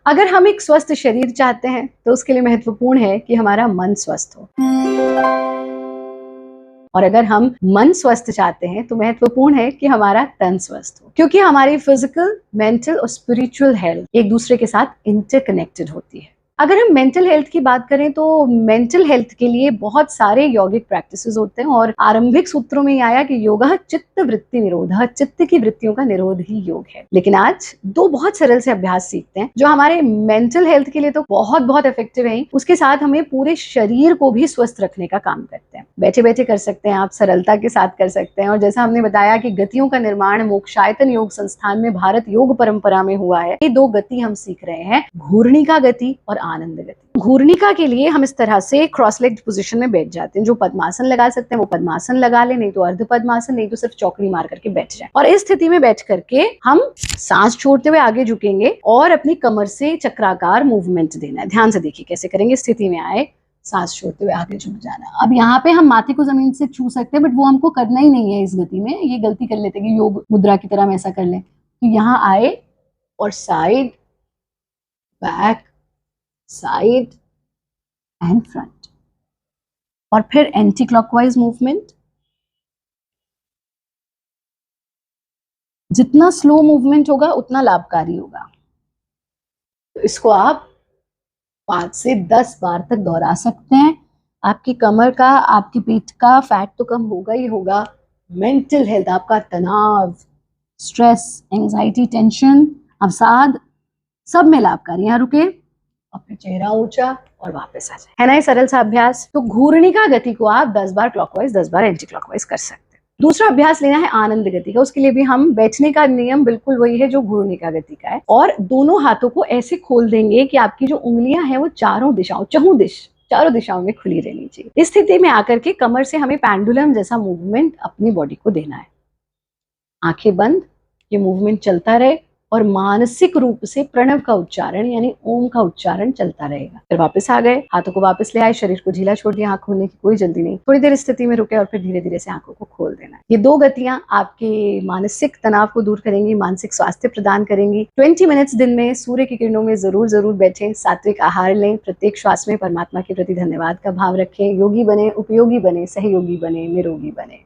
अगर हम एक स्वस्थ शरीर चाहते हैं तो उसके लिए महत्वपूर्ण है कि हमारा मन स्वस्थ हो, और अगर हम मन स्वस्थ चाहते हैं तो महत्वपूर्ण है कि हमारा तन स्वस्थ हो, क्योंकि हमारी फिजिकल, मेंटल और स्पिरिचुअल हेल्थ एक दूसरे के साथ इंटरकनेक्टेड होती है। अगर हम मेंटल हेल्थ की बात करें तो मेंटल हेल्थ के लिए बहुत सारे यौगिक प्रैक्टिसेस होते हैं, और आरंभिक सूत्रों में आया कि योगः चित्त वृत्ति निरोधः, चित्त की वृत्तियों का निरोध ही योग है। लेकिन आज दो बहुत सरल से अभ्यास सीखते हैं जो हमारे मेंटल हेल्थ के लिए तो बहुत बहुत इफेक्टिव है, उसके साथ हमें पूरे शरीर को भी स्वस्थ रखने का काम करते हैं। बैठे बैठे कर सकते हैं आप, सरलता के साथ कर सकते हैं। और जैसा हमने बताया कि गतियों का निर्माण मोक्षायतन योग संस्थान में भारत योग परंपरा में हुआ है, ये दो गति हम सीख रहे हैं, घूर्णिका गति और आनंद गति। घूर्णिका के लिए हम इस तरह से क्रॉस लेग्ड पोजीशन में बैठ जाते हैं। जो पद्मासन लगा सकते हैं वो पद्मासन लगा ले, नहीं तो अर्ध पद्मासन, नहीं तो सिर्फ चौकड़ी मार करके बैठ जाए। और इस स्थिति में बैठ करके हम सांस छोड़ते हुए आगे झुकेंगे और अपनी कमर से चक्राकार मूवमेंट देना है। ध्यान से देखिए कैसे करेंगे। स्थिति में आए, सांस छोड़ते हुए आगे झुक जाना। अब यहाँ पे हम माथे को जमीन से छू सकते हैं, बट वो हमको करना ही नहीं है इस गति में। ये गलती कर लेते कि योग मुद्रा की तरह हम ऐसा कर लें। तो यहाँ आए और side, back, side and front, और फिर एंटी क्लॉकवाइज मूवमेंट। जितना स्लो मूवमेंट होगा उतना लाभकारी होगा। तो इसको आप 5 से 10 बार तक दोहरा सकते हैं। आपकी कमर का, आपकी पीठ का फैट तो कम होगा ही होगा। मेंटल हेल्थ, आपका तनाव, स्ट्रेस, एंजाइटी, टेंशन, अवसाद, सब में लाभकारी। यहाँ रुके और फिर चेहरा ऊंचा और वापस आ जाए, है ना ये सरल सा अभ्यास। तो घूर्णिका गति को आप 10 बार क्लॉकवाइज, 10 बार एंटी क्लॉकवाइज कर सकते हैं। दूसरा अभ्यास लेना है आनंद गति का। उसके लिए भी हम बैठने का नियम बिल्कुल वही है जो घूर्णिका गति का है, और दोनों हाथों को ऐसे खोल देंगे कि आपकी जो उंगलियां हैं वो चारों दिशाओं में खुली रहनी चाहिए। इस स्थिति में आकर के कमर से हमें पेंडुलम जैसा मूवमेंट अपनी बॉडी को देना है। आंखें बंद, ये मूवमेंट चलता रहे और मानसिक रूप से प्रणव का उच्चारण यानी ओम का उच्चारण चलता रहेगा। फिर वापस आ गए, हाथों को वापस ले आए, शरीर को ढीला छोड़ दिया, आंख खोलने की कोई जल्दी नहीं। थोड़ी देर स्थिति में रुके और फिर धीरे धीरे से आंखों को खोल देना। ये दो गतियां आपके मानसिक तनाव को दूर करेंगी, मानसिक स्वास्थ्य प्रदान करेंगी। 20 मिनट्स दिन में सूर्य की किरणों में जरूर बैठें, सात्विक आहार लें, प्रत्येक श्वास में परमात्मा के प्रति धन्यवाद का भाव रखें। योगी बने, उपयोगी बने, सहयोगी बने, निरोगी बने।